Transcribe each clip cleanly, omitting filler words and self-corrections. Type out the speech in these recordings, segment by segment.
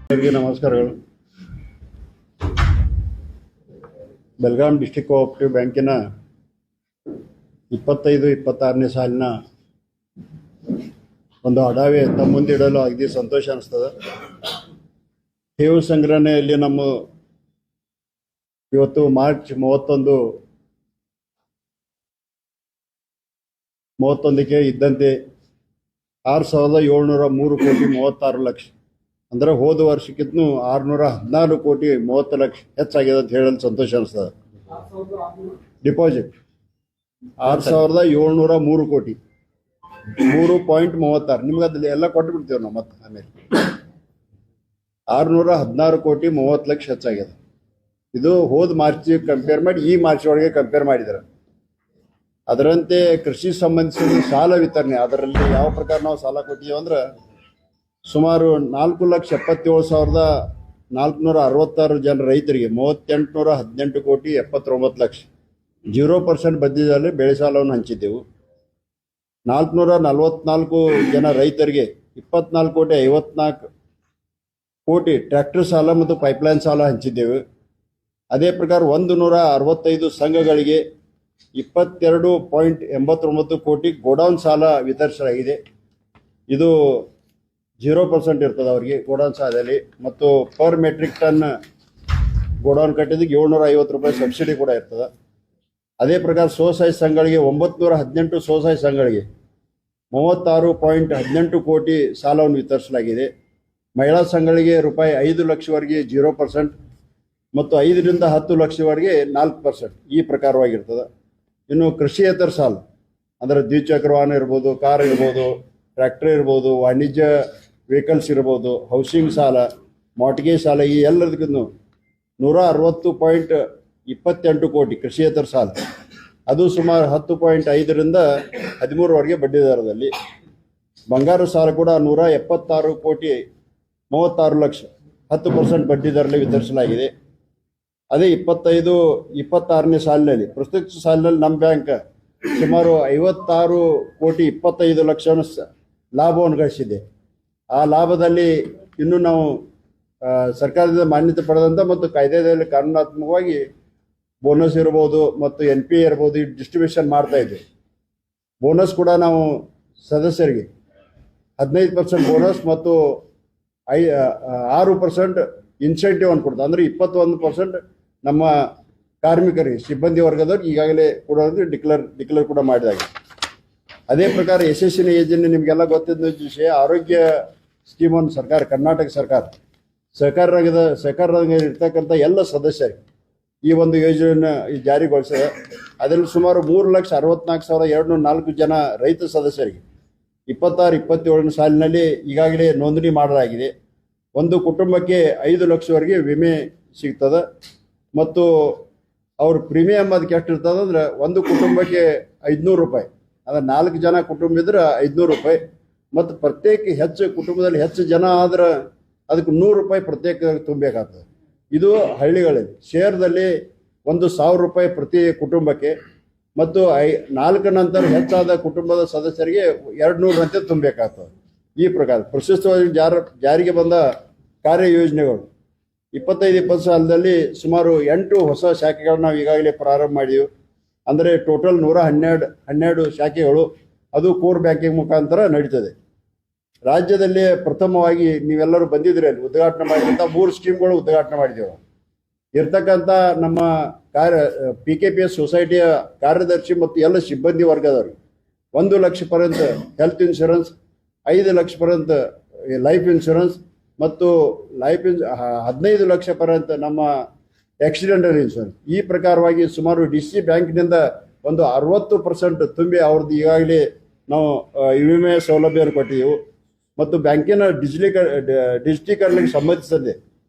ಎಲ್ಲರಿಗೂ ನಮಸ್ಕಾರಗಳು. Belgaum district cooperative ಬ್ಯಾಂಕಿನ 25-26ನೇ ಸಾಲಿನ ಒಂದು ಅಡಾವೆ ತಮ್ಮ ಮುಂದಿಡಲು ಅಗದಿ ಸಂತೋಷ ಅನಿಸ್ತದೆ. ಠೇವು ಸಂಗ್ರಹಣೆಯಲ್ಲಿ ನಮ್ಮ ಇವತ್ತು ಮಾರ್ಚ್ 31ಕ್ಕೆ ಇದ್ದಂತೆ 6,703 ಕೋಟಿ 36 ಲಕ್ಷ, ಅಂದರೆ ಹೋದ ವರ್ಷಕ್ಕಿಂತ 614 ಕೋಟಿ 30 ಲಕ್ಷ ಹೆಚ್ಚಾಗಿದೆ ಅಂತ ಹೇಳಲು ಸಂತೋಷ ಅನಿಸ್ತದೆ. ಡಿಪಾಸಿಟ್ 6,703 ಕೋಟಿ 3.36, ನಿಮ್ಗೆ ಅದ್ರಲ್ಲಿ ಎಲ್ಲ ಕೊಟ್ಟು ಬಿಡ್ತೀವಿ ನಾವು. ಮತ್ತೆ ಆಮೇಲೆ 616 ಕೋಟಿ 30 ಲಕ್ಷ ಹೆಚ್ಚಾಗಿದೆ. ಇದು ಹೋದ ಮಾರ್ಚ್ ಕಂಪೇರ್ ಮಾಡಿ ಈ ಮಾರ್ಚ್ ಒಳಗೆ ಕಂಪೇರ್ ಮಾಡಿದ್ದಾರೆ. ಅದರಂತೆ ಕೃಷಿ ಸಂಬಂಧಿಸಿದ ಸಾಲ ವಿತರಣೆ, ಅದರಲ್ಲಿ ಯಾವ ಪ್ರಕಾರ ನಾವು ಸಾಲ ಕೊಟ್ಟಿದ್ದೀವಿ ಅಂದ್ರೆ ಸುಮಾರು 4,77,466 ಜನ ರೈತರಿಗೆ 3,818 ಕೋಟಿ 79 ಲಕ್ಷ 0% ಬಡ್ಡಿದಲ್ಲಿ ಬೆಳೆ ಸಾಲವನ್ನು ಹಂಚಿದ್ದೆವು. 444 ಜನ ರೈತರಿಗೆ 24 ಕೋಟಿ 54 ಕೋಟಿ ಟ್ರ್ಯಾಕ್ಟರ್ ಸಾಲ ಮತ್ತು ಪೈಪ್ಲೈನ್ ಸಾಲ ಹಂಚಿದ್ದೆವು. ಅದೇ ಪ್ರಕಾರ 165 ಸಂಘಗಳಿಗೆ 22.89 ಕೋಟಿ ಗೋಡೌನ್ ಸಾಲ ವಿತರಿಸಲಾಗಿದೆ. ಇದು 0% ಇರ್ತದೆ ಅವರಿಗೆ ಗೋಡೌನ್ ಸಾಲದಲ್ಲಿ. ಮತ್ತು ಪರ್ ಮೆಟ್ರಿಕ್ ಟನ್ ಗೋಡೌನ್ ಕಟ್ಟಿದ್ದಕ್ಕೆ 750 ರೂಪಾಯಿ ಸಬ್ಸಿಡಿ ಕೂಡ ಇರ್ತದೆ. ಅದೇ ಪ್ರಕಾರ ಸ್ವಸಹಾಯ ಸಂಘಗಳಿಗೆ 918 ಸ್ವಸಹಾಯ ಸಂಘಗಳಿಗೆ 36.18 ಕೋಟಿ ಸಾಲವನ್ನು ವಿತರಿಸಲಾಗಿದೆ. ಮಹಿಳಾ ಸಂಘಗಳಿಗೆ ರೂಪಾಯಿ 5 ಲಕ್ಷವರೆಗೆ 0% ಮತ್ತು 5ರಿಂದ 10 ಲಕ್ಷವರೆಗೆ 4% ಈ ಪ್ರಕಾರವಾಗಿರ್ತದೆ. ಇನ್ನು ಕೃಷಿಯೇತರ ಸಾಲ ಅಂದರೆ ದ್ವಿಚಕ್ರ ವಾಹನ ಇರ್ಬೋದು, ಕಾರ್ ಇರ್ಬೋದು, ಟ್ರ್ಯಾಕ್ಟರ್ ಇರ್ಬೋದು, ವಾಣಿಜ್ಯ ವೆಹಿಕಲ್ಸ್ ಇರ್ಬೋದು, ಹೌಸಿಂಗ್ ಸಾಲ, ಮಾರ್ಟ್ಗೇಜ್ ಸಾಲ, ಈ ಎಲ್ಲದಕ್ಕೂ 160.28 ಕೋಟಿ ಕೃಷಿಯೇತರ ಸಾಲ, ಅದು ಸುಮಾರು 10.5ರಿಂದ 13ವರೆಗೆ ಬಡ್ಡಿ ದರದಲ್ಲಿ. ಬಂಗಾರ ಸಾಲ ಕೂಡ 176 ಕೋಟಿ 36 ಲಕ್ಷ 10% ಬಡ್ಡಿ ದರದಲ್ಲಿ ವಿತರಿಸಲಾಗಿದೆ. ಅದೇ 25-26ನೇ ಸಾಲಿನಲ್ಲಿ ಪ್ರಸ್ತುತ ಸಾಲಿನಲ್ಲಿ ನಮ್ಮ ಬ್ಯಾಂಕ್ ಸುಮಾರು 56 ಕೋಟಿ 25 ಲಕ್ಷ ಲಾಭವನ್ನು ಗಳಿಸಿದೆ. ಆ ಲಾಭದಲ್ಲಿ ಇನ್ನೂ ನಾವು ಸರ್ಕಾರದಿಂದ ಮಾನ್ಯತೆ ಪಡೆದಂಥ ಮತ್ತು ಕಾಯ್ದೆಯಲ್ಲಿ ಕಾನೂನಾತ್ಮಕವಾಗಿ ಬೋನಸ್ ಇರ್ಬೋದು ಮತ್ತು NPA ಇರ್ಬೋದು, ಈ ಡಿಸ್ಟ್ರಿಬ್ಯೂಷನ್ ಮಾಡ್ತಾ ಇದ್ವಿ. ಬೋನಸ್ ಕೂಡ ನಾವು ಸದಸ್ಯರಿಗೆ 15% ಬೋನಸ್ ಮತ್ತು 6% ಇನ್ಸೆಂಟಿವ್ ಅನ್ನು ಕೊಡ್ತಾರೆ. ಅಂದರೆ 21% ನಮ್ಮ ಕಾರ್ಮಿಕರಿಗೆ, ಸಿಬ್ಬಂದಿ ವರ್ಗದವ್ರಿಗೆ ಈಗಾಗಲೇ ಕೂಡ ಡಿಕ್ಲೇರ್ ಕೂಡ ಮಾಡಿದಾಗ. ಅದೇ ಪ್ರಕಾರ ಯಶಸ್ವಿನಿ ಯೋಜನೆ ನಿಮಗೆಲ್ಲ ಗೊತ್ತಿದ್ದ ವಿಷಯ. ಆರೋಗ್ಯ ಸ್ಕೀಮನ್ನು ಸರ್ಕಾರ, ಕರ್ನಾಟಕ ಸರ್ಕಾರ ಸಹಕಾರ ರಂಗದಲ್ಲಿ ಇರ್ತಕ್ಕಂಥ ಎಲ್ಲ ಸದಸ್ಯರಿಗೆ ಈ ಒಂದು ಯೋಜನೆಯನ್ನು ಜಾರಿಗೊಳಿಸಿದೆ. ಅದರಲ್ಲಿ ಸುಮಾರು 3,64,204 ಜನ ರೈತ ಸದಸ್ಯರಿಗೆ 26-27ನೇ ಸಾಲಿನಲ್ಲಿ ಈಗಾಗಲೇ ನೋಂದಣಿ ಮಾಡಲಾಗಿದೆ. ಒಂದು ಕುಟುಂಬಕ್ಕೆ 5 ಲಕ್ಷವರೆಗೆ ವಿಮೆ ಸಿಗ್ತದೆ. ಮತ್ತು ಅವ್ರ ಪ್ರೀಮಿಯಂ ಅದಕ್ಕೆ ಎಷ್ಟು ಇರ್ತದೆ ಅಂದರೆ ಒಂದು ಕುಟುಂಬಕ್ಕೆ 500 ರೂಪಾಯಿ, ಅಂದರೆ 4 ಜನ ಕುಟುಂಬ ಇದ್ರೆ 500 ರೂಪಾಯಿ. ಮತ್ತು ಪ್ರತ್ಯೇಕ ಕುಟುಂಬದಲ್ಲಿ ಹೆಚ್ಚು ಜನ ಆದ್ರೆ ಅದಕ್ಕೆ 100 ರೂಪಾಯಿ ಪ್ರತ್ಯೇಕ ತುಂಬಬೇಕಾಗ್ತದೆ. ಇದು ಹಳ್ಳಿಗಳಲ್ಲಿ. ಶಹರದಲ್ಲಿ 1,000 ರೂಪಾಯಿ ಪ್ರತಿ ಕುಟುಂಬಕ್ಕೆ ಮತ್ತು 4 ನಂತರ ಹೆಚ್ಚಾದ ಕುಟುಂಬದ ಸದಸ್ಯರಿಗೆ 200ರಂತೆ ತುಂಬಬೇಕಾಗ್ತದೆ. ಈ ಪ್ರಕಾರ ಪ್ರಶಸ್ತವಾಗಿ ಜಾರಿಗೆ ಬಂದ ಕಾರ್ಯಯೋಜನೆಗಳು 25-20 ಸಾಲದಲ್ಲಿ ಸುಮಾರು 8 ಹೊಸ ಶಾಖೆಗಳನ್ನ ನಾವು ಈಗಾಗಲೇ ಪ್ರಾರಂಭ ಮಾಡಿದೆವು. ಅಂದರೆ ಟೋಟಲ್ 112 ಶಾಖೆಗಳು ಅದು ಕೋರ್ ಬ್ಯಾಂಕಿಂಗ್ ಮುಖಾಂತರ ನಡೀತದೆ. ರಾಜ್ಯದಲ್ಲಿ ಪ್ರಥಮವಾಗಿ ನೀವೆಲ್ಲರೂ ಬಂದಿದ್ರಿ, ಅಲ್ಲಿ ಉದ್ಘಾಟನೆ ಮಾಡಿದಂಥ 3 ಸ್ಕೀಮ್ಗಳು ಉದ್ಘಾಟನೆ ಮಾಡಿದೆವು. ಇರ್ತಕ್ಕಂಥ ನಮ್ಮ PKPS ಸೊಸೈಟಿಯ ಕಾರ್ಯದರ್ಶಿ ಮತ್ತು ಎಲ್ಲ ಸಿಬ್ಬಂದಿ ವರ್ಗದವ್ರಿಗೆ 1 ಲಕ್ಷ ಪರ್ಯಂತ ಹೆಲ್ತ್ ಇನ್ಶೂರೆನ್ಸ್, 5 ಲಕ್ಷ ಪರ್ಯಂತ ಲೈಫ್ ಇನ್ಶೂರೆನ್ಸ್ ಮತ್ತು 15 ಲಕ್ಷ ಪರ್ಯಂತ ನಮ್ಮ ಆಕ್ಸಿಡೆಂಟಲ್ ಇನ್ಶೂರೆನ್ಸ್. ಈ ಪ್ರಕಾರವಾಗಿ ಸುಮಾರು DC ಬ್ಯಾಂಕ್ನಿಂದ ಒಂದು 60% ತುಂಬಿ ಅವ್ರದ್ದು ಈಗಾಗಲೇ ನಾವು ವಿಮೆ ಸೌಲಭ್ಯವನ್ನು ಕೊಟ್ಟಿದ್ದೆವು. ಮತ್ತು ಬ್ಯಾಂಕಿನ ಡಿಜಿಟೀಕರಣಕ್ಕೆ ಸಂಬಂಧಿಸಿದಂತೆ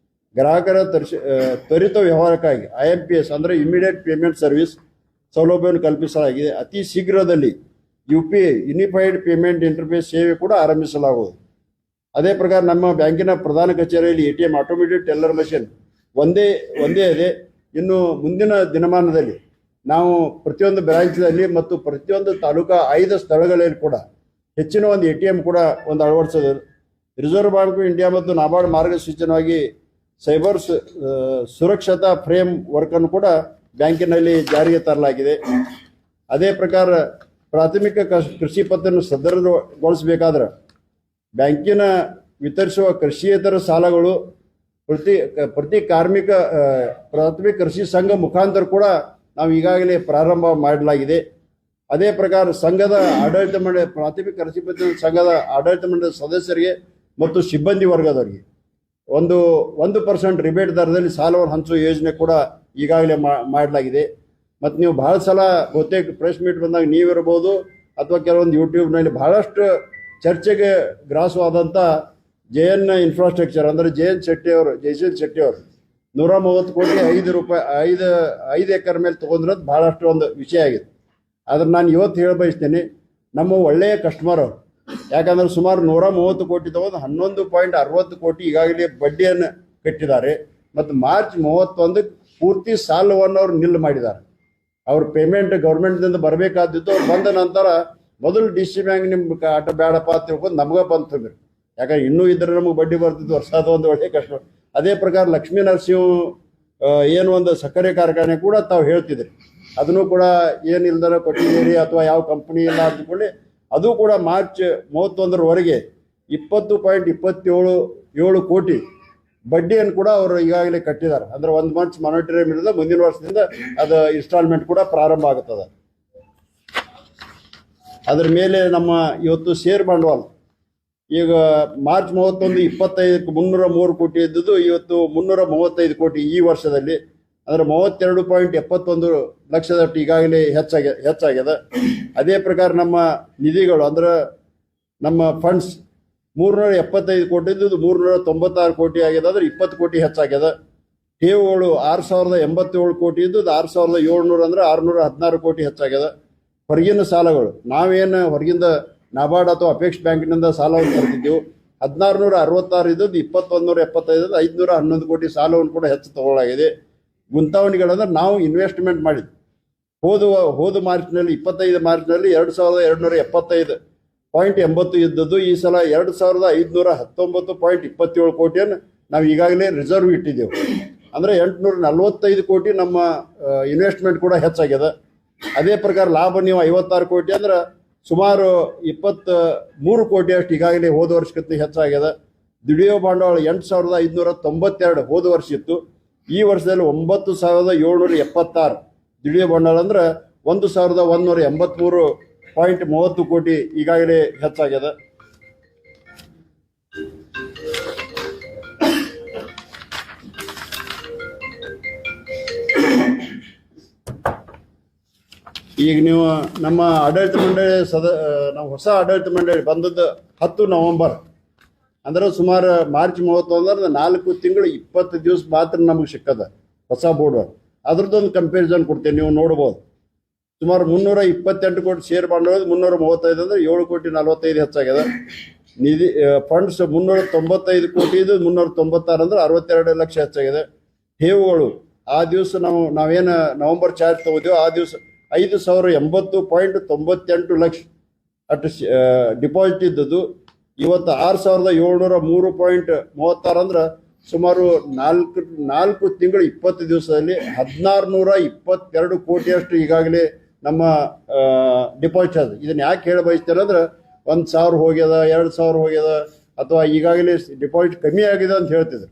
ಗ್ರಾಹಕರ ತ್ವರಿತ ವ್ಯವಹಾರಕ್ಕಾಗಿ IMPS ಅಂದರೆ ಇಮಿಡಿಯೇಟ್ ಪೇಮೆಂಟ್ ಸರ್ವಿಸ್ ಸೌಲಭ್ಯವನ್ನು ಕಲ್ಪಿಸಲಾಗಿದೆ. ಅತಿ ಶೀಘ್ರದಲ್ಲಿ UPI ಯೂನಿಫೈಡ್ ಪೇಮೆಂಟ್ ಇಂಟರ್ಫೇಸ್ ಸೇವೆ ಕೂಡ ಆರಂಭಿಸಲಾಗುವುದು. ಅದೇ ಪ್ರಕಾರ ನಮ್ಮ ಬ್ಯಾಂಕಿನ ಪ್ರಧಾನ ಕಚೇರಿಯಲ್ಲಿ ATM ಆಟೋಮೇಟೆಡ್ ಟೆಲ್ಲರ್ ಮಷಿನ್ ಒಂದೇ ಇದೆ. ಇನ್ನು ಮುಂದಿನ ದಿನಮಾನದಲ್ಲಿ ನಾವು ಪ್ರತಿಯೊಂದು ಬ್ರಾಂಚ್ನಲ್ಲಿ ಮತ್ತು ಪ್ರತಿಯೊಂದು ತಾಲೂಕಾ 5 ಸ್ಥಳಗಳಲ್ಲಿ ಕೂಡ ಹೆಚ್ಚಿನ ಒಂದು ATM ಕೂಡ ಒಂದು ಅಳವಡಿಸೋದು ರಿಸರ್ವ್ ಬ್ಯಾಂಕ್ ಇಂಡಿಯಾ ಮತ್ತು ನಾಬಾರ್ಡ್ ಮಾರ್ಗಸೂಚನವಾಗಿ ಸೈಬರ್ ಸುರಕ್ಷತಾ ಫ್ರೇಮ್ ವರ್ಕ್ ಅನ್ನು ಕೂಡ ಬ್ಯಾಂಕಿನಲ್ಲಿ ಜಾರಿಗೆ ತರಲಾಗಿದೆ. ಅದೇ ಪ್ರಕಾರ ಪ್ರಾಥಮಿಕ ಕೃಷಿ ಪತ್ರವನ್ನು ಸದೃಢಗೊಳಿಸಬೇಕಾದ್ರೆ ಬ್ಯಾಂಕಿನ ವಿತರಿಸುವ ಕೃಷಿಯೇತರ ಸಾಲಗಳು ಪ್ರತಿ ಕಾರ್ಮಿಕ ಪ್ರಾಥಮಿಕ ಕೃಷಿ ಸಂಘ ಮುಖಾಂತರ ಕೂಡ ನಾವು ಈಗಾಗಲೇ ಪ್ರಾರಂಭ ಮಾಡಲಾಗಿದೆ. ಅದೇ ಪ್ರಕಾರ ಸಂಘದ ಆಡಳಿತ ಮಂಡಳಿ ಪ್ರಾಥಮಿಕ ಕೃಷಿ ಪತ್ತಿನ ಸಂಘದ ಆಡಳಿತ ಮಂಡಳಿ ಸದಸ್ಯರಿಗೆ ಮತ್ತು ಸಿಬ್ಬಂದಿ ವರ್ಗದವರಿಗೆ 1% ರಿಬೇಟ್ ದರದಲ್ಲಿ ಸಾಲವನ್ನು ಹಂಚುವ ಯೋಜನೆ ಕೂಡ ಈಗಾಗಲೇ ಮಾಡಲಾಗಿದೆ. ಮತ್ತು ನೀವು ಬಹಳ ಸಲ ಬಹುತೇಕ ಪ್ರೆಸ್ ಮೀಟ್ ಬಂದಾಗ ನೀವಿರ್ಬೋದು ಅಥವಾ ಕೆಲವೊಂದು ಯೂಟ್ಯೂಬ್ನಲ್ಲಿ ಬಹಳಷ್ಟು ಚರ್ಚೆಗೆ ಗ್ರಾಸವಾದಂಥ JN ಇನ್ಫ್ರಾಸ್ಟ್ರಕ್ಚರ್ ಅಂದರೆ ಜಯಶೀಲ್ ಶೆಟ್ಟಿ ಅವರು 130 ಕೋಟಿ 5 ಎಕರೆ ಮೇಲೆ ತೊಗೊಂಡ್ರದ್ದು ಬಹಳಷ್ಟು ಒಂದು ವಿಷಯ ಆಗಿದೆ. ಆದ್ರೆ ನಾನು ಇವತ್ತು ಹೇಳ ಬಯಸ್ತೇನೆ, ನಮ್ಮ ಒಳ್ಳೆಯ ಕಸ್ಟಮರ್ ಅವರು. ಯಾಕಂದ್ರೆ ಸುಮಾರು 130 ಕೋಟಿ ತಗೊಂಡು 11.60 ಕೋಟಿ ಈಗಾಗಲೇ ಬಡ್ಡಿಯನ್ನು ಕಟ್ಟಿದ್ದಾರೆ. ಮತ್ತು ಮಾರ್ಚ್ 31 ಪೂರ್ತಿ ಸಾಲವನ್ನು ಅವ್ರು ನಿಲ್ ಮಾಡಿದ್ದಾರೆ. ಅವ್ರ ಪೇಮೆಂಟ್ ಗೌರ್ಮೆಂಟ್ದಿಂದ ಬರಬೇಕಾದಿತ್ತು. ಅವ್ರು ಬಂದ ನಂತರ ಮೊದಲು DC ಬ್ಯಾಂಕ್ ನಿಮ್ಗೆ ಆಟ ಬೇಡಪ್ಪ ಅಂತ ತಿಳ್ಕೊಂಡು ನಮ್ಗೆ ಬಂದು ತುಂಬಿರಿ. ಯಾಕಂದ್ರೆ ಇನ್ನೂ ಇದ್ರೆ ನಮಗೆ ಬಡ್ಡಿ ಬರ್ತಿತ್ತು ವರ್ಷ. ಅದು ಒಂದು ಒಳ್ಳೆಯ ಕಷ್ಟ. ಅದೇ ಪ್ರಕಾರ ಲಕ್ಷ್ಮೀ ನರಸಿಂಹ ಏನು ಒಂದು ಸಕ್ಕರೆ ಕಾರ್ಖಾನೆ ಕೂಡ ತಾವು ಹೇಳ್ತಿದ್ರಿ, ಅದನ್ನು ಕೂಡ ಏನಿಲ್ದಾರ ಕೊಟ್ಟಿದ್ದೀರಿ ಅಥವಾ ಯಾವ ಕಂಪ್ನಿ ಇಲ್ಲ ಅಂದ್ಕೊಳ್ಳಿ. ಅದು ಕೂಡ ಮಾರ್ಚ್ 31ರವರೆಗೆ 20.27 ಕೋಟಿ ಬಡ್ಡಿಯನ್ನು ಕೂಡ ಅವರು ಈಗಾಗಲೇ ಕಟ್ಟಿದ್ದಾರೆ. ಅಂದ್ರೆ 1 ಮಂತ್ ಮಾನಿಟರಿ ಇಳಿದ ಮುಂದಿನ ವರ್ಷದಿಂದ ಅದು ಇನ್ಸ್ಟಾಲ್ಮೆಂಟ್ ಕೂಡ ಪ್ರಾರಂಭ ಆಗುತ್ತದೆ. ಅದರ ಮೇಲೆ ನಮ್ಮ ಇವತ್ತು ಶೇರ್ ಬಂಡವಾಳ ಈಗ ಮಾರ್ಚ್ 31 25ಕ್ಕೆ 303 ಕೋಟಿ ಇದ್ದದ್ದು ಇವತ್ತು 335 ಕೋಟಿ ಈ ವರ್ಷದಲ್ಲಿ. ಅಂದ್ರೆ 32.71 ಲಕ್ಷದಷ್ಟು ಈಗಾಗಲೇ ಹೆಚ್ಚಾಗ್ಯದ. ಅದೇ ಪ್ರಕಾರ ನಮ್ಮ ನಿಧಿಗಳು ಅಂದ್ರೆ ನಮ್ಮ ಫಂಡ್ಸ್ 375 ಕೋಟಿ ಇದ್ದು 396 ಕೋಟಿ ಆಗ್ಯದ. ಅಂದ್ರೆ 20 ಕೋಟಿ ಹೆಚ್ಚಾಗ್ಯದ. ಠೇವುಗಳು 6087 ಕೋಟಿ ಇದ್ದು 6700 ಅಂದ್ರೆ 616 ಕೋಟಿ ಹೆಚ್ಚಾಗ್ಯದ. ಹೊರಗಿನ ಸಾಲಗಳು ನಾವೇನು ಹೊರಗಿಂದ ನಾಬಾರ್ಡ್ ಅಥವಾ ಅಪೆಕ್ಸ್ ಬ್ಯಾಂಕಿನಿಂದ ಸಾಲವನ್ನು ತರ್ತಿದ್ದೆವು 1666 ಇದ್ದದ್ದು 2175 511 ಕೋಟಿ ಸಾಲವನ್ನು ಕೂಡ ಹೆಚ್ಚು ತಗೊಳ್ಳಾಗಿದೆ. ಗುಂತಾವಣಿಗಳಂದ್ರೆ ನಾವು ಇನ್ವೆಸ್ಟ್ಮೆಂಟ್ ಮಾಡಿದ್ವಿ ಹೋದ ಮಾರ್ಚ್ನಲ್ಲಿ 25 ಮಾರ್ಚ್ನಲ್ಲಿ 2275.80 ಇದ್ದದ್ದು ಈ ಸಲ 2519.27 ಕೋಟಿಯನ್ನು ನಾವು ಈಗಾಗಲೇ ರಿಸರ್ವ್ ಇಟ್ಟಿದ್ದೆವು. ಅಂದರೆ 845 ಕೋಟಿ ನಮ್ಮ ಇನ್ವೆಸ್ಟ್ಮೆಂಟ್ ಕೂಡ ಹೆಚ್ಚಾಗ್ಯದ. ಅದೇ ಪ್ರಕಾರ ಲಾಭ ನೀವು 56 ಕೋಟಿ ಅಂದ್ರೆ ಸುಮಾರು 23 ಕೋಟಿ ಅಷ್ಟು ಈಗಾಗಲೇ ಹೋದ ವರ್ಷಕ್ಕಿಂತ ಹೆಚ್ಚಾಗ್ಯದ. ದುಡಿಯೋ ಬಂಡವಾಳ 8592 ಹೋದ ವರ್ಷ ಇತ್ತು. ಈ ವರ್ಷದಲ್ಲಿ 9776 ದುಡಿಯೋ ಬಂಡವಾಳ ಅಂದ್ರೆ 1183.30 ಕೋಟಿ ಈಗಾಗಲೇ ಹೆಚ್ಚಾಗ್ಯದ. ಈಗ ನೀವು ನಮ್ಮ ಆಡಳಿತ ಮಂಡಳಿ ನಾವು ಹೊಸ ಆಡಳಿತ ಮಂಡಳಿ ಬಂದದ್ದು 10 ನವೆಂಬರ್ ಅಂದ್ರೆ ಸುಮಾರು ಮಾರ್ಚ್ 31 ಅಂದ್ರೆ 4 ತಿಂಗಳು 20 ದಿವಸ ಮಾತ್ರ ನಮಗೆ ಸಿಕ್ಕದ ಹೊಸ ಬೋರ್ಡ್. ಅದ್ರದ್ದೊಂದು ಕಂಪ್ಯಾರಿಸನ್ ಕೊಡ್ತೇನೆ, ನೀವು ನೋಡ್ಬೋದು. ಸುಮಾರು 328 ಕೋಟಿ ಶೇರ್ ಬಂಡವಾಳ 335 ಅಂದ್ರೆ 7 ಕೋಟಿ 45 ಹೆಚ್ಚಾಗ್ಯದ. ನಿಧಿ ಫಂಡ್ಸ್ 395 ಕೋಟಿ ಇದು 396 ಅಂದ್ರೆ 62 ಲಕ್ಷ ಹೆಚ್ಚಾಗಿದೆ. ಠೇವುಗಳು ಆ ದಿವಸ ನಾವೇನು ನವೆಂಬರ್ ಚಾರ್ಜ್ ತಗೋತೀವೋ ಆ ದಿವಸ 5080.98 ಲಕ್ಷ ಅಷ್ಟು ಡಿಪಾಸಿಟ್ ಇದ್ದದ್ದು ಇವತ್ತು 6703.36 ಅಂದ್ರೆ ಸುಮಾರು 4 ತಿಂಗಳು 20 ದಿವಸದಲ್ಲಿ 1622 ಕೋಟಿಯಷ್ಟು ಈಗಾಗಲೇ ನಮ್ಮ ಡಿಪಾಸಿಟ್ ಅದ. ಇದನ್ನ ಯಾಕೆ ಹೇಳ ಬಯಸ್ತಾರೆ ಅಂದ್ರೆ 1000 ಹೋಗ್ಯದ 2000 ಹೋಗ್ಯದ ಅಥವಾ ಈಗಾಗಲೇ ಡಿಪಾಸಿಟ್ ಕಮ್ಮಿ ಆಗಿದೆ ಅಂತ ಹೇಳ್ತಿದ್ರು.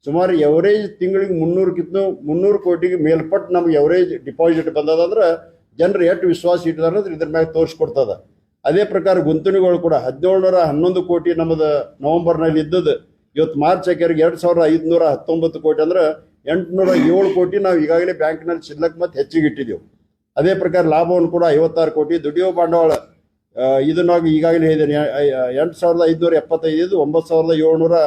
ಸುಮಾರು ಎವರೇಜ್ ತಿಂಗಳಿಗೆ 300 ಕೋಟಿಗೆ ಮೇಲ್ಪಟ್ಟು ನಮ್ಗೆ ಎವರೇಜ್ ಡಿಪಾಸಿಟ್ ಬಂದದಂದ್ರೆ ಜನರು ಎಷ್ಟು ವಿಶ್ವಾಸ ಇಟ್ಟಿದಾರೆ ಅಂದ್ರೆ ಇದ್ರ ಮ್ಯಾಗ ತೋರಿಸ್ಕೊಡ್ತದ. ಅದೇ ಪ್ರಕಾರ ಗುಂತಣಿಗಳು ಕೂಡ 1711 ಕೋಟಿ ನಮ್ಮದು ನವೆಂಬರ್ನಲ್ಲಿ ಇದ್ದದ್ದು ಇವತ್ತು ಮಾರ್ಚ್ ಆಕೆಯವ್ರಿಗೆ 2519 ಕೋಟಿ ಅಂದ್ರೆ 807 ಕೋಟಿ ನಾವು ಈಗಾಗಲೇ ಬ್ಯಾಂಕ್ನಲ್ಲಿ ಶಿಲ್ಲಕ್ ಮತ್ತೆ ಹೆಚ್ಚಿಗೆ ಇಟ್ಟಿದ್ದೆವು. ಅದೇ ಪ್ರಕಾರ ಲಾಭವನ್ನು ಕೂಡ 56 ಕೋಟಿ. ದುಡಿಯೋ ಬಂಡವಾಳ ಇದನ್ನಾಗಿ ಈಗಾಗಲೇ ಹೇಳಿದ್ದೇನೆ 8575 9776 ಅಂದ್ರೆ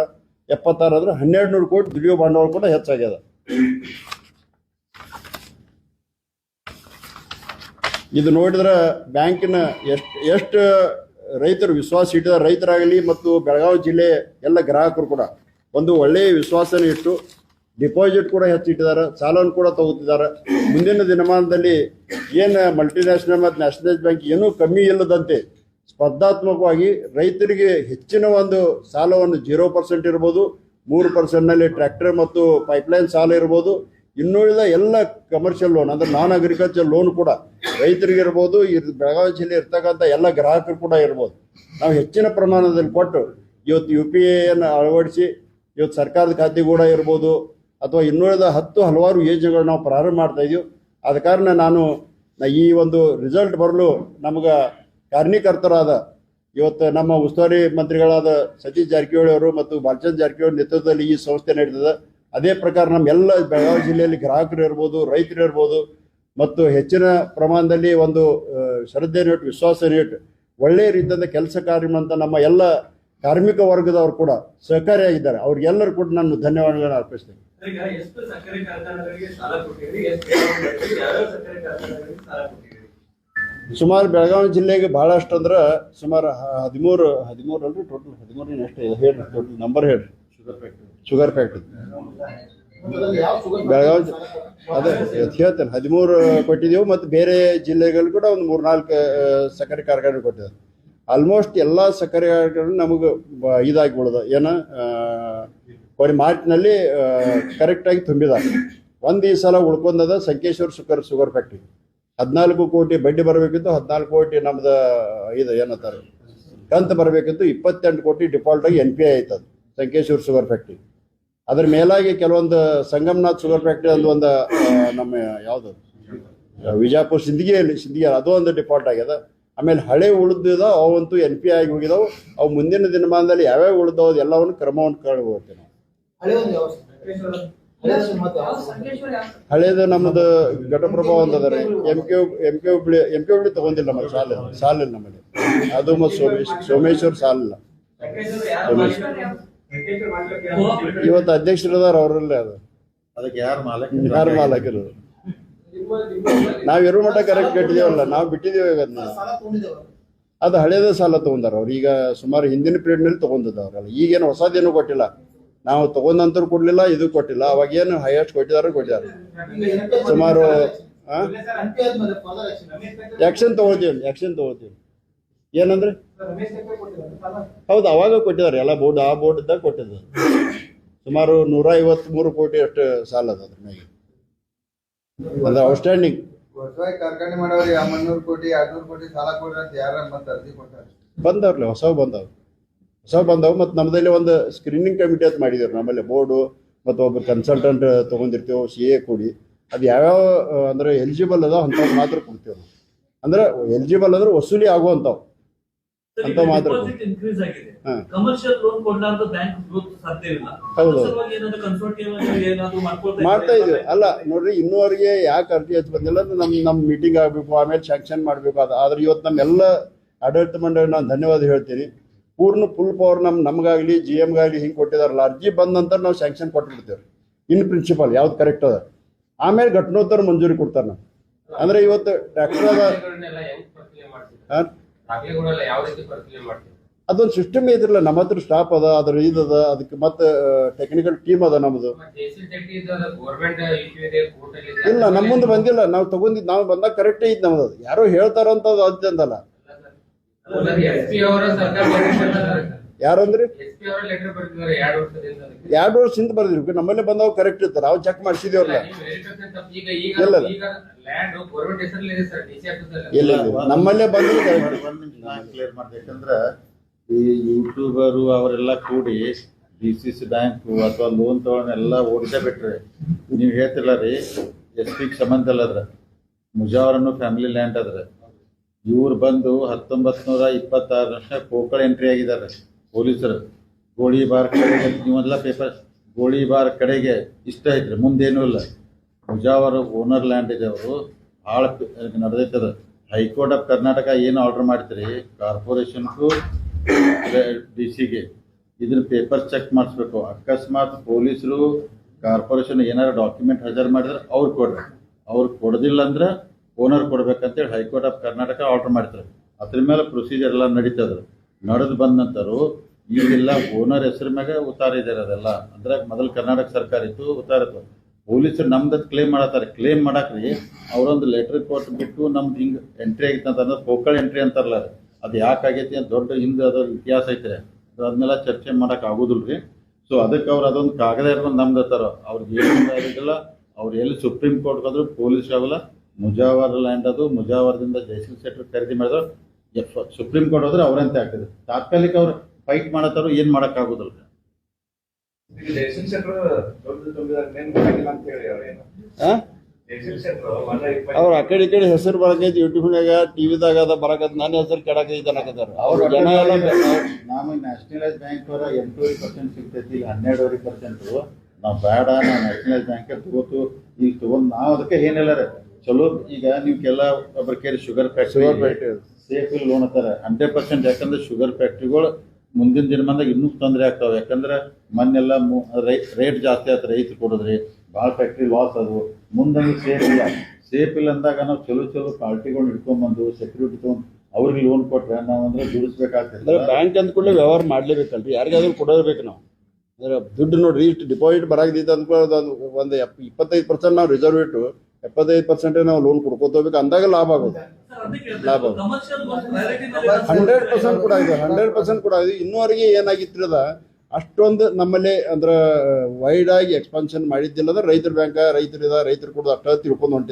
1200 ಕೋಟಿ ದುಡಿಯೋ ಬಂಡವಾಳ ಕೂಡ ಹೆಚ್ಚಾಗ್ಯದ. ಇದು ನೋಡಿದ್ರೆ ಬ್ಯಾಂಕಿನ ಎಷ್ಟು ರೈತರು ವಿಶ್ವಾಸ ಇಟ್ಟಿದ್ದಾರೆ. ರೈತರಾಗಲಿ ಮತ್ತು ಬೆಳಗಾವಿ ಜಿಲ್ಲೆ ಎಲ್ಲ ಗ್ರಾಹಕರು ಕೂಡ ಒಂದು ಒಳ್ಳೆಯ ವಿಶ್ವಾಸನ ಇಟ್ಟು ಡಿಪಾಸಿಟ್ ಕೂಡ ಹೆಚ್ಚಿಟ್ಟಿದ್ದಾರೆ, ಸಾಲವನ್ನು ಕೂಡ ತಗೋತಿದ್ದಾರೆ. ಮುಂದಿನ ದಿನಮಾನದಲ್ಲಿ ಏನು ಮಲ್ಟಿನ್ಯಾಷನಲ್ ಮತ್ತು ನ್ಯಾಷನಲೈಸ್ ಬ್ಯಾಂಕ್ ಏನೂ ಕಮ್ಮಿ ಇಲ್ಲದಂತೆ ಸ್ಪರ್ಧಾತ್ಮಕವಾಗಿ ರೈತರಿಗೆ ಹೆಚ್ಚಿನ ಒಂದು ಸಾಲವನ್ನು 0% ಇರ್ಬೋದು, 3%ನಲ್ಲಿ ಟ್ರ್ಯಾಕ್ಟರ್ ಮತ್ತು ಪೈಪ್ಲೈನ್ ಸಾಲ ಇರ್ಬೋದು, ಇನ್ನುಳಿದ ಎಲ್ಲ ಕಮರ್ಷಿಯಲ್ ಲೋನ್ ಅಂದರೆ ನಾನ್ ಅಗ್ರಿಕಲ್ಚರ್ ಲೋನ್ ಕೂಡ ರೈತರಿಗೆ ಇರ್ಬೋದು, ಬೆಳಗಾವಿ ಜಿಲ್ಲೆ ಇರ್ತಕ್ಕಂಥ ಎಲ್ಲ ಗ್ರಾಹಕರು ಕೂಡ ಇರ್ಬೋದು. ನಾವು ಹೆಚ್ಚಿನ ಪ್ರಮಾಣದಲ್ಲಿ ಕೊಟ್ಟು ಇವತ್ತು UPA ಅಳವಡಿಸಿ ಇವತ್ತು ಸರ್ಕಾರದ ಖಾತೆ ಕೂಡ ಇರ್ಬೋದು ಅಥವಾ ಇನ್ನುಳಿದ ಹಲವಾರು ಯೋಜನೆಗಳು ನಾವು ಪ್ರಾರಂಭ ಮಾಡ್ತಾ ಇದೀವಿ. ಆದ ಕಾರಣ ಈ ಒಂದು ರಿಸಲ್ಟ್ ಬರಲು ನಮ್ಗೆ ಕಾರಣೀಕರ್ತರಾದ ಇವತ್ತು ನಮ್ಮ ಉಸ್ತುವಾರಿ ಮಂತ್ರಿಗಳಾದ ಸತೀಶ್ ಜಾರಕಿಹೊಳಿ ಅವರು ಮತ್ತು ಬಾಲಚಂದ್ರ ಜಾರಕಿಹೊಳಿ ನೇತೃತ್ವದಲ್ಲಿ ಈ ಸಂಸ್ಥೆ ನಡೀತದೆ. ಅದೇ ಪ್ರಕಾರ ನಮ್ಮೆಲ್ಲ ಬೆಳಗಾವಿ ಜಿಲ್ಲೆಯಲ್ಲಿ ಗ್ರಾಹಕರು ಇರ್ಬೋದು, ರೈತರು ಇರ್ಬೋದು ಮತ್ತು ಹೆಚ್ಚಿನ ಪ್ರಮಾಣದಲ್ಲಿ ಒಂದು ಶ್ರದ್ಧೆ ನೀಟ್ಟು ವಿಶ್ವಾಸ ನೀಟ್ಟು ಒಳ್ಳೆಯ ರೀತಿಯಿಂದ ಕೆಲಸ ಕಾರ್ಯ ಅಂತ ನಮ್ಮ ಎಲ್ಲ ಕಾರ್ಮಿಕ ವರ್ಗದವರು ಕೂಡ ಸಹಕಾರಿಯಾಗಿದ್ದಾರೆ. ಅವ್ರಿಗೆಲ್ಲರೂ ಕೂಡ ನಾನು ಧನ್ಯವಾದಗಳನ್ನು ಅರ್ಪಿಸ್ತೇನೆ. ಸುಮಾರು ಬೆಳಗಾವಿ ಜಿಲ್ಲೆಗೆ ಬಹಳಷ್ಟು ಅಂದ್ರೆ ಸುಮಾರು 13 ಅಲ್ರಿ, ಟೋಟಲ್ 13 ಎಷ್ಟು ಹೇಳ್ರಿ, ಟೋಟಲ್ ನಂಬರ್ ಹೇಳ್ರಿ. ಶುಗರ್ ಫ್ಯಾಕ್ಟ್ರಿ ಬೆಳಗಾವಿ ಅದೇ ಹೇಳ್ತೇನೆ 13 ಕೊಟ್ಟಿದ್ದೀವಿ. ಮತ್ತು ಬೇರೆ ಜಿಲ್ಲೆಗಳು ಕೂಡ ಒಂದು 3-4 ಸಕ್ಕರೆ ಕಾರ್ಖಾನೆ ಕೊಟ್ಟಿದ್ದಾರೆ. ಆಲ್ಮೋಸ್ಟ್ ಎಲ್ಲ ಸಕ್ಕರೆ ಕಾರ್ಖಾನೆ ನಮಗೆ ಇದಾಗಿ ಉಳಿದ ಮಾರ್ಚ್ನಲ್ಲಿ ಕರೆಕ್ಟಾಗಿ ತುಂಬಿದ್ದಾರೆ. ಈ ಸಲ ಉಳ್ಕೊಂಡದ ಸಂಕೇಶ್ವರ ಶುಗರ್ ಫ್ಯಾಕ್ಟ್ರಿ 14 ಕೋಟಿ ಬಡ್ಡಿ ಬರಬೇಕಿತ್ತು, 14 ಕೋಟಿ ನಮ್ದು ಇದು ಏನಂತಾರೆ ಕಂತು ಬರಬೇಕಿತ್ತು, 28 ಕೋಟಿ ಡಿಫಾಲ್ಟ್ ಆಗಿ NPA ಆಯ್ತದ ಸಂಕೇಶ್ವರ ಶುಗರ್ ಫ್ಯಾಕ್ಟ್ರಿ. ಅದ್ರ ಮೇಲಾಗಿ ಕೆಲವೊಂದು ಸಂಗಮನಾಥ್ ಶುಗರ್ ಫ್ಯಾಕ್ಟ್ರಿ ಒಂದು ನಮ್ಮ ಯಾವುದು ವಿಜಯಪುರ ಸಿಂದಗಿ ಅದು ಒಂದು ಡಿಫಾಲ್ಟ್ ಆಗ್ಯದ. ಆಮೇಲೆ ಹಳೆ ಉಳಿದ ಅವಂತೂ NPA ಆಗಿ ಹೋಗಿದಾವು. ಅವು ಮುಂದಿನ ದಿನಮಾನದಲ್ಲಿ ಯಾವ್ಯಾವ ಉಳಿದವು ಎಲ್ಲವನ್ನು ಕ್ರಮವನ್ನು ಹೋಗ್ತೇವೆ. ಹಳೇದು ನಮ್ಮದು ಘಟಪ್ರಭಾ ಒಂದು ಅದ ರೀ, ಎಂ ಕೆ ಹುಬ್ಳಿ ತಗೊಂಡಿಲ್ಲ ನಮ್ಮಲ್ಲಿ ಸಾಲಿಲ್ಲ ನಮ್ಮಲ್ಲಿ. ಅದು ಮತ್ತು ಸೋಮೇಶ್ವರ್ ಸಾಲಿಲ್ಲ. ಇವತ್ತು ಅಧ್ಯಕ್ಷರದಾರ ಅವರಲ್ಲೇ ಅದಕ್ಕೆ ಯಾರು ಮಾಲಕರು ನಾವ್ ಇರೋ ಮಟ್ಟ ಕರೆಕ್ಟ್ ಕಟ್ಟಿದೇವಲ್ಲ, ನಾವು ಬಿಟ್ಟಿದ್ದೇವೆ. ಅದು ಹಳೇದ ಸಾಲ ತಗೊಂಡಾರ ಅವ್ರು. ಈಗ ಸುಮಾರು ಹಿಂದಿನ ಪೀರಿಯಡ್ ನಲ್ಲಿ ತಗೊಂಡಿದ್ದ ಅವ್ರಲ್ಲ. ಈಗೇನು ಹೊಸದೇನು ಕೊಟ್ಟಿಲ್ಲ, ನಾವು ತಗೊಂಡಂತರೂ ಕೊಡ್ಲಿಲ್ಲ, ಇದು ಕೊಟ್ಟಿಲ್ಲ. ಅವಾಗ ಏನು ಹೈಯೆಸ್ಟ್ ಕೊಟ್ಟಿದ್ದಾರೆ ಸುಮಾರು. ಆಕ್ಷನ್ ತಗೋತೀವಿ ಏನಂದ್ರೆ ಹೌದು, ಅವಾಗ ಕೊಟ್ಟಿದ್ದಾರೆ ಎಲ್ಲ ಬೋರ್ಡ್, ಆ ಬೋರ್ಡ್ ಇದ್ದಾಗ ಕೊಟ್ಟಿದ್ದಾರೆ. ಸುಮಾರು 153 ಕೋಟಿ ಅಷ್ಟು ಸಾಲ ಅದ ಅದ್ರ ಮೇಲೆ. ಅದು ಔಟ್ಸ್ಟ್ಯಾಂಡಿಂಗ್ ಕಾರ್ಖಾನೆ ಮಾಡೋರಿ 300 ಕೋಟಿ 200 ಕೋಟಿ ಸಾಲ ಕೊಡ್ರಿ ಅಂತ ಯಾರ ಮತ್ತೆ ಅರ್ಜಿ ಕೊಡ್ತಾರೆ. ಬಂದವ್ರಲ್ಲ ಹೊಸವು ಬಂದವು. ಮತ್ತು ನಮ್ಮದಲ್ಲಿ ಒಂದು ಸ್ಕ್ರೀನಿಂಗ್ ಕಮಿಟಿ ಅಂತ ಮಾಡಿದ್ರು. ನಮ್ಮಲ್ಲಿ ಬೋರ್ಡು ಮತ್ತು ಒಬ್ಬರು ಕನ್ಸಲ್ಟೆಂಟ್ ತೊಗೊಂಡಿರ್ತೀವಿ, CA ಕೂಡಿ. ಅದು ಯಾವ್ಯಾವ ಅಂದ್ರೆ ಎಲಿಜಿಬಲ್ ಅದ ಅಂಥವು ಮಾತ್ರ ಕೊಡ್ತೀವಿ. ಅಂದ್ರೆ ಎಲಿಜಿಬಲ್ ಅಂದ್ರೆ ವಸೂಲಿ ಆಗುವಂಥವು ಅಂತ ಮಾತ್ರ. ಹೌದು ಮಾಡ್ತಾ ಇದೀವಿ. ಅಲ್ಲ ನೋಡ್ರಿ, ಇನ್ನೂವರೆಗೆ ಯಾಕೆ ಅರ್ಜಿ ಹೆಚ್ಚು ಬಂದಿಲ್ಲ ಅಂದ್ರೆ ನಮ್ಮ ಮೀಟಿಂಗ್ ಆಗಬೇಕು, ಆಮೇಲೆ ಸ್ಯಾಂಕ್ಷನ್ ಮಾಡಬೇಕು. ಆದ್ರೆ ಇವತ್ತು ನಮ್ಮೆಲ್ಲ ಆಡಳಿತ ಮಂಡಳಿ ನಾನು ಧನ್ಯವಾದ ಹೇಳ್ತೀನಿ. ಫುಲ್ ಪವರ್ ನಮ್ಗಾಗ್ಲಿ GMಗಾಗ್ಲಿ ಹಿಂಗೆ ಕೊಟ್ಟಿದಾರಲ್ಲ, ಅರ್ಜಿ ಬಂದ ನಂತರ ನಾವು ಸ್ಯಾಂಕ್ಷನ್ ಕೊಟ್ಬಿಡ್ತೇವೆ. ಇನ್ ಪ್ರಿನ್ಸಿಪಲ್ ಯಾವ್ದು ಕರೆಕ್ಟ್ ಅದ, ಆಮೇಲೆ ಘಟನೋತ್ತರ ಮಂಜೂರಿ ಕೊಡ್ತಾರೆ. ನಾವು ಅಂದ್ರೆ ಇವತ್ತು ಟ್ರ್ಯಾಕ್ಟರ್ ಅದ, ಅದೊಂದು ಸಿಸ್ಟಮ್ ಇದ್ರಲ್ಲ. ನಮ್ಮ ಹತ್ರ ಸ್ಟಾಫ್ ಅದ, ಅದ್ರ ಇದದ, ಅದಕ್ಕೆ ಮತ್ತೆ ಟೆಕ್ನಿಕಲ್ ಟೀಮ್ ಅದ ನಮ್ದು. ಇಲ್ಲ ನಮ್ಮ ಮುಂದೆ ಬಂದಿಲ್ಲ, ನಾವು ಬಂದಾಗ ಕರೆಕ್ಟ್ ಐತಿ ನಮ್ದು. ಯಾರೋ ಹೇಳ್ತಾರಂತ ಅಂತಂದಲ್ಲ. ಯಾರಂದ್ರಿ 2 ವರ್ಷದಿಂದ ಬರ್ದಿರ್ಬೇಕು. ನಮ್ಮಲ್ಲೇ ಬಂದವ್ ಕರೆಕ್ಟ್ ಇರ್ತಾರೆ, ನಾವು ಚೆಕ್ ಮಾಡಿಸಿದೇವ್ರಲ್ಲ. ಇಲ್ಲ ನಮ್ಮಲ್ಲೇ ಬಂದ್ರೆ ಕ್ಲಿಯರ್ ಮಾಡ್ಬೇಕಂದ್ರ ಈ ಯೂಟ್ಯೂಬರು ಅವರೆಲ್ಲ ಕೂಡಿ DCC ಬ್ಯಾಂಕ್ ಅಥವಾ ಲೋನ್ ತಗೊಂಡೆಲ್ಲ ಓಡಿಸೇ ಬಿಟ್ರೆ ನೀವು ಹೇಳ್ತಿಲ್ಲ ರೀ. SP ಸಂಬಂಧ ಅಲ್ಲದ್ರ ಮುಜಾವರನ್ನು ಫ್ಯಾಮಿಲಿ ಲ್ಯಾಂಡ್ ಅದ್ರ. ಇವ್ರು ಬಂದು 1926 ಕೋಕಳ ಎಂಟ್ರಿ ಆಗಿದ್ದಾರೆ ಪೊಲೀಸರು. ಗೋಳಿಬಾರ್ ಕಡೆಗೆ ನೀವೆಲ್ಲ ಪೇಪರ್ ಗೋಳಿಬಾರ್ ಕಡೆಗೆ ಇಷ್ಟ ಐತ್ರಿ, ಮುಂದೇನೂ ಇಲ್ಲ. ಮುಜಾವರ ಓನರ್ ಲ್ಯಾಂಡ್ ಇದೆ, ಅವರು ಭಾಳ ನಡೆದೈತದ. ಹೈಕೋರ್ಟ್ ಆಫ್ ಕರ್ನಾಟಕ ಏನು ಆರ್ಡರ್ ಮಾಡ್ತೀರಿ ಕಾರ್ಪೊರೇಷನ್ಗೂ DC ಇದನ್ನ ಪೇಪರ್ ಚೆಕ್ ಮಾಡಿಸ್ಬೇಕು. ಅಕಸ್ಮಾತ್ ಪೊಲೀಸರು ಕಾರ್ಪೊರೇಷನ್ ಏನಾರು ಡಾಕ್ಯುಮೆಂಟ್ ಹಾಜರು ಮಾಡಿದ್ರೆ ಅವ್ರು ಕೊಡ್ರಿ, ಅವ್ರು ಕೊಡೋದಿಲ್ಲ ಅಂದ್ರೆ ಓನರ್ ಕೊಡ್ಬೇಕಂತೇಳಿ ಹೈಕೋರ್ಟ್ ಆಫ್ ಕರ್ನಾಟಕ ಆರ್ಡರ್ ಮಾಡ್ತಾರೆ. ಅದ್ರ ಮೇಲೆ ಪ್ರೊಸೀಜರ್ ಎಲ್ಲ ನಡೀತದ. ನಡೆದು ಬಂದ ನಂತರ ಈಗೆಲ್ಲ ಓನರ್ ಹೆಸರು ಮ್ಯಾಗ ಉತ್ತಾರ ಇದ್ದಾರೆ. ಅದೆಲ್ಲ ಅಂದ್ರೆ ಮೊದಲು ಕರ್ನಾಟಕ ಸರ್ಕಾರ ಇತ್ತು, ಉತ್ತಾರ ಇತ್ತು. ಪೊಲೀಸರು ನಮ್ದು ಕ್ಲೇಮ್ ಮಾಡತ್ತಾರೆ. ಕ್ಲೇಮ್ ಮಾಡಾಕ್ರಿ ಅವರೊಂದು ಲೆಟರ್ ಕೊಟ್ಟು ಬಿಟ್ಟು ನಮ್ದು ಹಿಂಗೆ ಎಂಟ್ರಿ ಆಗಿತ್ತು ಅಂತಂದ್ರೆ ಕೋಕಳ ಎಂಟ್ರಿ ಅಂತಾರಲ್ಲ, ಅದು ಯಾಕಾಗೈತಿ ಅಂತ ದೊಡ್ಡ ಹಿಂದೆ ಅದ್ರ ಇತಿಹಾಸ ಐತೆ, ಅದನ್ನೆಲ್ಲ ಚರ್ಚೆ ಮಾಡಕ್ ಆಗೋದಿಲ್ಲ ರೀ. ಸೊ ಅದಕ್ಕೆ ಅವ್ರು ಅದೊಂದು ಕಾಗದ ಇಟ್ಕೊಂಡು ನಮ್ದತ್ತಾರ, ಅವ್ರಿಗೆ ಏನು ಆಗಿಲ್ಲ. ಅವ್ರು ಎಲ್ಲಿ ಸುಪ್ರೀಂ ಕೋರ್ಟ್ ಹೋದ್ರು ಪೊಲೀಸ್ ಆಗಲ್ಲ, ಮುಜಾವರ್ ಲ್ಯಾಂಡ್ ಅದು ಮುಜಾವರದಿಂದ ಜೈಸಿಲ್ ಸೆಟ್ರ್ ಖರೀದಿ ಮಾಡಿದ್ರು. ಸುಪ್ರೀಂ ಕೋರ್ಟ್ ಹೋದ್ರೆ ಅವ್ರಂತೆ ಆಗ್ತದೆ. ತಾತ್ಕಾಲಿಕ ಅವ್ರು ಫೈಟ್ ಮಾಡತ್ತಾರು, ಏನ್ ಮಾಡಕ್ ಆಗೋದಿಲ್ಲ. ಅವ್ರ ಆ ಕಡೆ ಈ ಕಡೆ ಹೆಸರು ಬರಕೈತಿ, ಯೂಟ್ಯೂಬ್ನಾಗ ಟಿವಿದಾಗ ಅದ ಬರಕತ್, ನನ್ನ ಹೆಸರು ಕೆಡಕೈತಿ ಅನ್ನಕತ್ತಾರ. ಅವ್ರ ಜನ ಎಲ್ಲ ನಾವು ನ್ಯಾಷನಲೈಸ್ ಬ್ಯಾಂಕ್ ಅವರ 8% ಸಿಗ್ತೈತಿ, ಈಗ 12%. ನಾವು ಬೇಡ, ನಾವು ನ್ಯಾಷನಲೈಸ್ ಬ್ಯಾಂಕ್ ತಗೋತು, ಈಗ ತಗೊಂಡ್ ನಾವು ಅದಕ್ಕೆ ಏನಿಲ್ಲ ರೀ ಚಲೋ. ಈಗ ನೀವು ಕೆಲ ಒಬ್ಬರ ಕೇಳಿ ಶುಗರ್ ಫ್ಯಾಕ್ಟ್ರಿ ಸೇಫ್ ಇಲ್ಲಿ ಲೋನ್ ಅಂತಾರೆ 100%. ಯಾಕಂದ್ರೆ ಶುಗರ್ ಫ್ಯಾಕ್ಟ್ರಿಗಳು ಮುಂದಿನ ದಿನಮಾನದಾಗ ಇನ್ನೂ ತೊಂದರೆ ಆಗ್ತಾವೆ. ಯಾಕಂದ್ರೆ ಮೊನ್ನೆಲ್ಲ ರೇಟ್ ಜಾಸ್ತಿ ಆಯ್ತು, ರೈತರು ಕೊಡೋದ್ರಿ ಭಾಳ ಫ್ಯಾಕ್ಟ್ರಿ ಲಾಸ್ ಅದು. ಮುಂದೆ ಸೇಫ್ ಇಲ್ಲ. ಸೇಫ್ ಇಲ್ಲ ಅಂದಾಗ ನಾವು ಚಲೋ ಪಾರ್ಟಿಗಳು ಹಿಡ್ಕೊಂಡ್ಬಂದು ಸೆಕ್ಯೂರಿಟಿ ತೊಗೊಂಡು ಅವ್ರಿಗೆ ಲೋನ್ ಕೊಟ್ರೆ ನಾವು ಅಂದ್ರೆ ದುಡಿಸ್ಬೇಕಾಗ್ತದೆ. ಬ್ಯಾಂಕ್ ಅಂದ ಕೂಡಲೇ ವ್ಯವಹಾರ ಮಾಡ್ಲೇಬೇಕಲ್ರಿ, ಯಾರಿಗಾದ್ರೂ ಕೊಡೋಬೇಕು ನಾವು. ಅಂದ್ರೆ ದುಡ್ಡು ನೋಡ್ರಿ, ಇಷ್ಟು ಡಿಪಾಸಿಟ್ ಬರಾಕೈತೆ ಅಂದ್ಕೊಳ್ಳೋದು ಒಂದು 25% ನಾವು ರಿಸರ್ವ್ ಇಟ್ಟು 75% ನಾವು ಲೋನ್ ಕೊಡ್ಕೋತೋಗ್ಬೇಕು, ಅಂದಾಗ ಲಾಭ ಆಗೋದು. ಲಾಭ 100% ಕೂಡ ಇದೆ, 100% ಕೂಡ ಇದೆ. ಇನ್ನೂವರೆಗೆ ಏನಾಗಿತ್ತು ಅದ ಅಷ್ಟೊಂದು ನಮ್ಮಲ್ಲಿ ಅಂದ್ರೆ ವೈಡ್ ಆಗಿ ಎಕ್ಸ್ಪಾನ್ಷನ್ ಮಾಡಿದ್ದಿಲ್ಲ. ಅಂದ್ರೆ ರೈತರ ಬ್ಯಾಂಕ್ ರೈತರು ಕೊಡೋದು ಅಷ್ಟ ತಿಳ್ಕೊಂಡು ಹೊಂಟಿದೆ.